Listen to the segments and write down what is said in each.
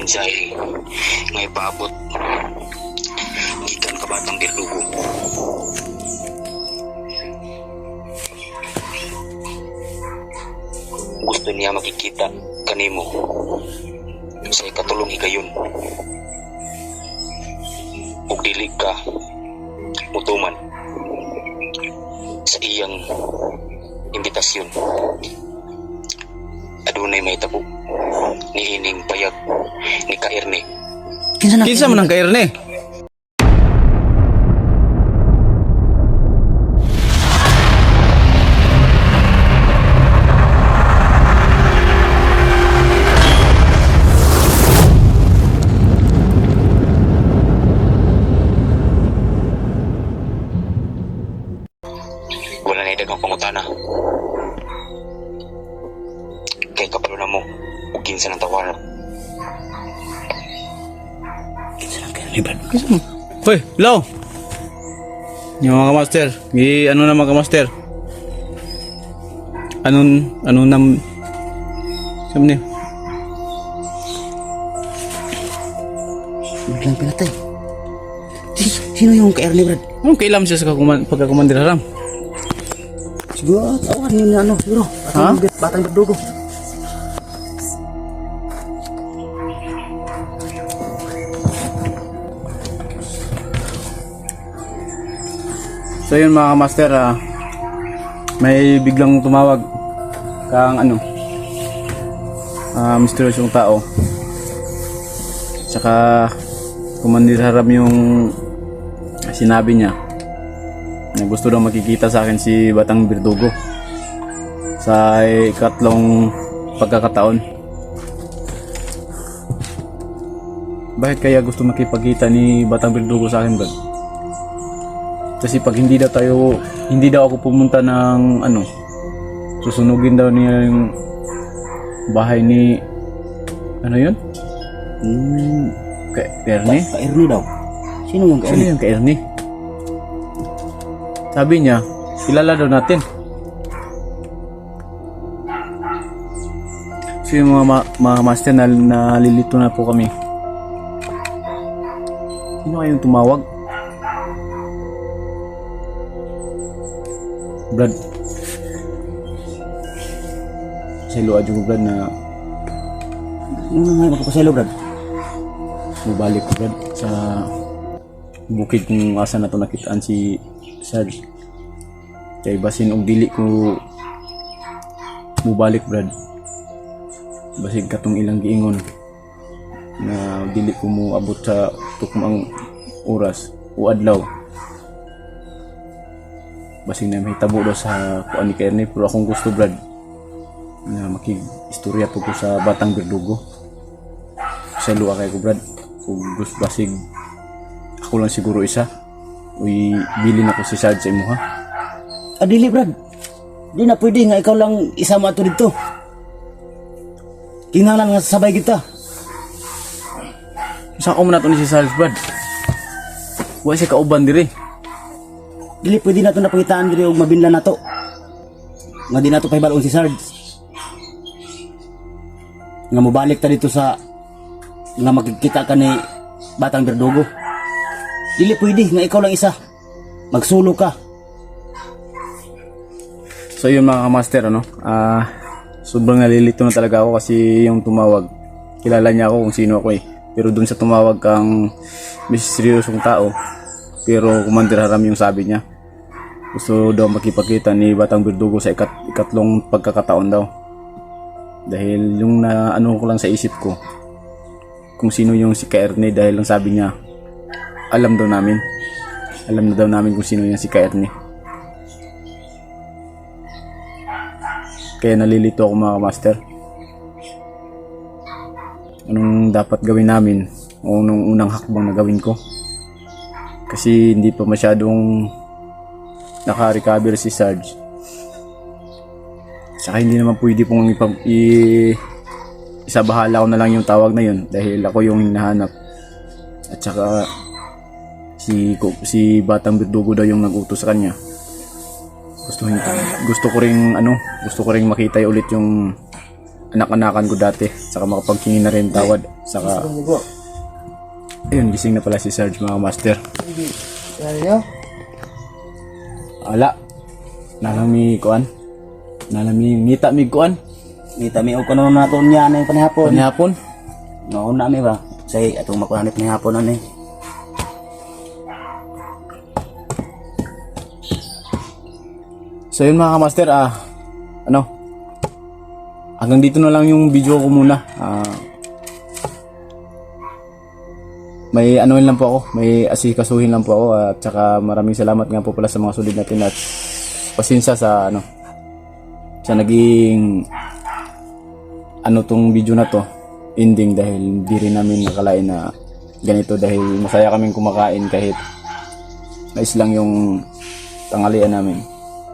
mensahe nga ipaabot gikan kabatang Berdugo. Gusto niya makikita kanimo sa ikatulong higayon. Ug dili ka mutuman sa iyang imbitasyon. Adunay mahitabo ni ining payag ni Kaerne. Kinsa man ang Kaerne? Wala na dagang pangutana. Kay kapalo na mo ug kinsa nang tawaran. Kinsa nang Kaerne ba? Hoy, Law! Yung mga master, ano na mga master? Ano nam... Sabi niya? Biglang pinatay. Sino yung Kaerne, Brad? Anong kailam siya sa pagkakumandir haram? Siguro, tawagan yun na siguro. Ha? Batang Berdugo. So yun mga master, may biglang tumawag kang misteryosyong tao. Tsaka kumandir haram yung sinabi niya na gusto daw makikita sa akin si Batang Berdugo sa ikatlong pagkakataon. Bakit kaya gusto makipagkita ni Batang Berdugo sa akin, Brad? Kasi pag hindi daw ako pumunta ng susunugin daw niya yung bahay ni yun? Kaerne? Kaerne daw. Sino yung Sino Kaerne? yung Kaerne? Sabi niya, kilala daw natin. So yung mga master na nalilito na po kami. Sino kayong tumawag? Brad, silo aja ko, Brad, na Ano nga magpapaselo, Brad? mabalik ko, Brad, sa bukid kung asa na to nakitaan si Sarge. Kaya basin og dili ko mubalik, Brad, basig katong ilang giingon na dili ko mo abot sa tukmang oras o adlaw. Basig na may tabo daw sa kuan ni Kaerne, pero akong gusto, Brad, na makig-istorya po ko sa Batang Berdugo. Sa luwa kay ko, Brad, kung gusto basig ako lang siguro isa uy bilin ako si Sarge sa imo, ha? Dili, Brad. Di na pwede nga ikaw lang isama ato dito. Kinahanglan nga sabay kita. Saan ko muna to ni si Sarge, Brad? Huwag siya kauban diri. Dili pwede nato napangitaan diri og mabinlan nato. Nga di nato pahibalon si Sarge. Nga mobalik ta dito sa nga magkikita ka ni Batang Berdugo. Dili pwede nga ikaw lang isa. Magsulo ka. So yun mga kamaster, sobrang nalilito na talaga ako kasi yung tumawag, kilala niya ako kung sino ako eh. Pero dun sa tumawag kang misteryosong tao, pero kumandir haram yung sabi niya. Gusto daw makipagkita ni Batang Berdugo sa ikatlong pagkakataon daw. Dahil yung ko lang sa isip ko kung sino yung si Kaerne, dahil lang sabi niya alam na daw namin kung sino yung si Kaerne. Kaya nalilito ako mga master. Anong dapat gawin namin o anong unang hakbang na gawin ko? Kasi hindi pa masyadong naka-recover si Sarge. Saka hindi naman pwede pong isabahala ko na lang yung tawag na yun dahil ako yung hinahanap. At saka si Batang Berdugo daw yung nag-utos sa kanya. Gusto ko ring makita ulit yung anak-anakan ko dati. Saka makapagkingin na rin tawad. Saka, ayun, gising na pala si Sarge mga master. Ala, nalami kuan. Nalami ngita mi kuan. Ngita mi og kuno na to niya na panihapon. Panihapon. Noon na mi ba? Say atong makuha ni panihapon ani. So yun mga master, hanggang dito na lang yung video ko muna. May anuin lang po ako, may asikasuhin lang po ako at saka maraming salamat nga po pala sa mga sulit natin at pasensya sa sa naging tong video na to ending dahil hindi rin namin nakalain na ganito dahil masaya kaming kumakain kahit mais lang yung tanghalian namin.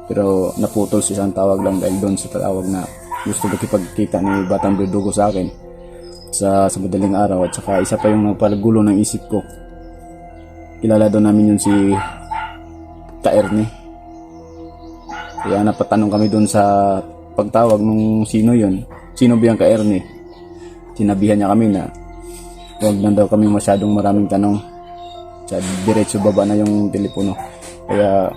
Pero naputol sa isang tawag lang dahil doon sa tawag na gusto makipagkita ni Batang Verdugo sa akin sa madaling araw at saka isa pa yung nagpalagulo ng isip ko. Kilala doon namin yun si Ka-Ernie. Kaya napatanong kami doon sa pagtawag nung sino yun. Sino ba yung Ka-Ernie? Sinabihan niya kami na huwag lang daw kami masyadong maraming tanong. Sa diretso baba na yung telepono. Kaya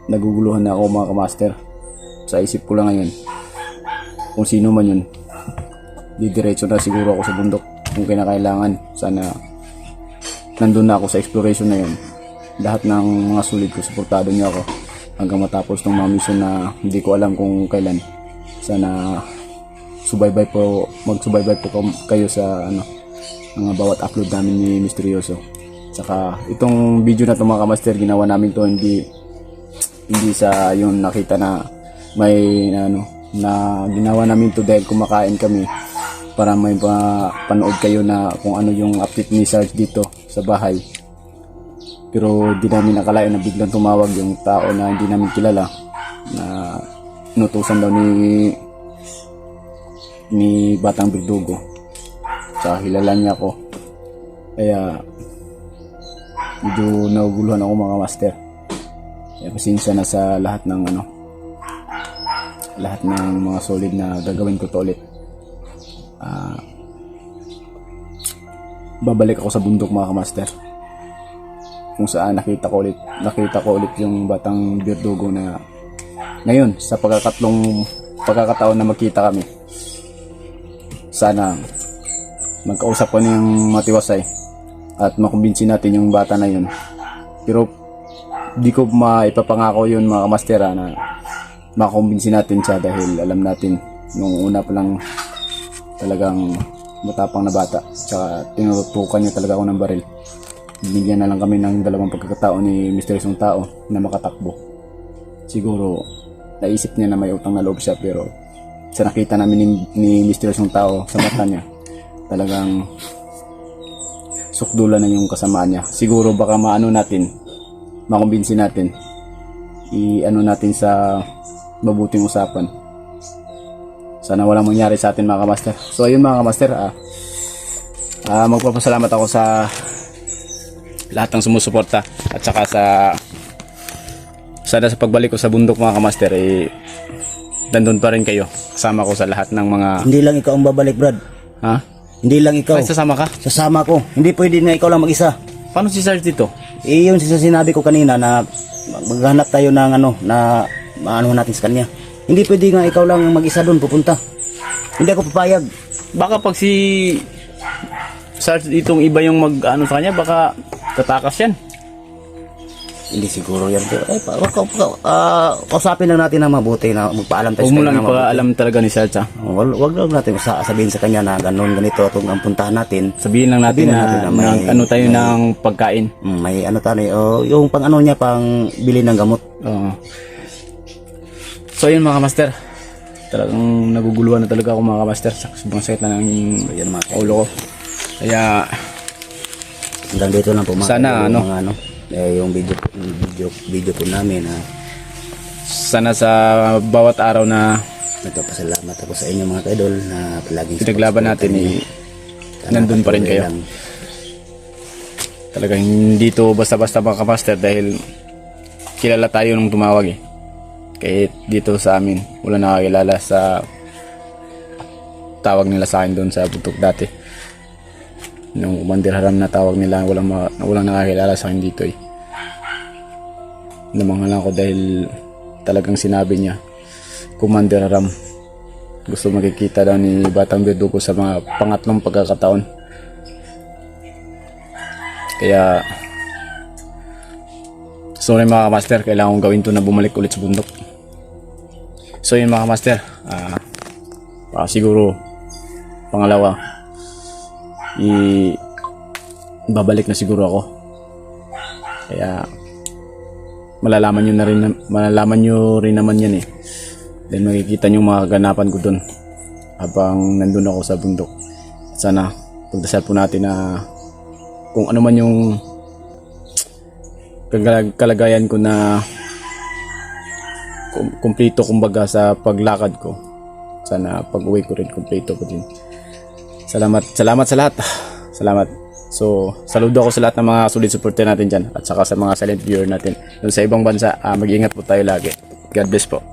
naguguluhan na ako mga kamaster. Sa isip ko lang ngayon kung sino man yun, didiretso na siguro ako sa bundok kung kinakailangan. Sana nandun na ako sa exploration na yun. Lahat ng mga sulit ko, suportado niyo ako hanggang matapos ng mga mission na hindi ko alam kung kailan. Sana magsubaybay po kayo sa mga bawat upload namin ni Misteryoso. Saka itong video na to mga kamaster, ginawa namin to hindi sa yung nakita na may na ginawa namin to dahil kumakain kami para may panood kayo na kung ano yung update ni Sarge dito sa bahay. Pero di namin nakalain na biglang tumawag yung tao na hindi namin kilala na inutusan daw ni Batang Verdugo. Sa hilala niya ako. Kaya medyo naguguluhan ako mga master. Kaya pasensya na sa lahat ng mga solid na gagawin ko to ulit. Babalik ako sa bundok mga kamaster kung saan nakita ko ulit yung Batang Verdugo na ngayon sa pagkakataon na magkita kami. Sana magkausap ko na yung matiwasay at makumbinsi natin yung bata na yun. Pero di ko maipapangako yun mga kamaster na makumbinsi natin siya dahil alam natin nung una pa lang talagang matapang na bata. Tsaka tinutukan niya talaga ako ng baril. Binigyan na lang kami ng dalawang pagkakataon ni Misteryosong Tao na makatakbo. Siguro naisip niya na may utang na loob siya, pero sa nakita namin ni Misteryosong Tao sa mata niya, talagang sukdulan na yung kasamaan niya. Siguro baka makumbinsi natin, natin sa mabuting usapan. Sana walang mangyari sa atin mga kamaster. So ayun mga kamaster, magpapasalamat ako sa lahat ng sumusuporta at saka sana sa pagbalik ko sa bundok mga kamaster nandun pa rin kayo. Kasama ko sa lahat ng mga... Hindi lang ikaw ang babalik, Brad. Ha? Hindi lang ikaw. Ay, sasama ka? Sasama ko. Hindi pwede na ikaw lang mag-isa. Paano si Sarge dito? Yun sinabi ko kanina na maghanap tayo ng na maano natin sa kanya. Hindi pwede nga ikaw lang mag-isa doon pupunta. Hindi ako papayag. Baka pag si Sarge itong iba yung sa kanya, baka tatakas yan. Hindi siguro yan. Kausapin lang natin na mabuti na magpaalam tayo Huwag mo sa kanya. lang ipaalam talaga ni Sarge ha. Wag lang natin sabihin sa kanya na ganito itong ang puntahan natin. Sabihin lang natin na may tayo ng pagkain. May tayo. Yung pang niya, pang bili ng gamot. So yun mga kamaster, talagang naguguluhan na talaga ako mga kamaster. Sobrang sakit na ng ulo ko. Kaya hanggang dito lang po sana yung video po namin sana sa bawat araw na nagpapasalamat ako sa inyo mga kaidol na palaging pinaglaban natin nandun pa rin kayo. Talagang hindi to basta-basta mga kamaster dahil kilala tayo nung tumawag kahit dito sa amin wala nakakilala sa tawag nila sa akin doon sa bundok dati. Nung Commander Haram na tawag nila, walang nakakilala sa akin dito eh. Namangal ako dahil talagang sinabi niya, Commander Haram, gusto makikita daw ni Batang Verdugo sa mga pangatlong pagkakataon. Kaya sorry mga kamaster, kailangan kong gawin to na bumalik ulit sa bundok. So yun mga kamaster, siguro pangalawa babalik na siguro ako. Kaya malalaman nyo rin naman yan eh. Then makikita nyo mga kaganapan ko dun habang nandun ako sa bundok. Sana pagdasal po natin na kung ano man yung kalagayan ko na kumpleto kumbaga sa paglakad ko. Sana pag-uwi ko rin kumpleto ko din. Salamat sa lahat. Salamat. So, saludo ako sa lahat ng mga solid supporter natin dyan at saka sa mga silent viewer natin. Dun sa ibang bansa, mag-ingat po tayo lagi. God bless po.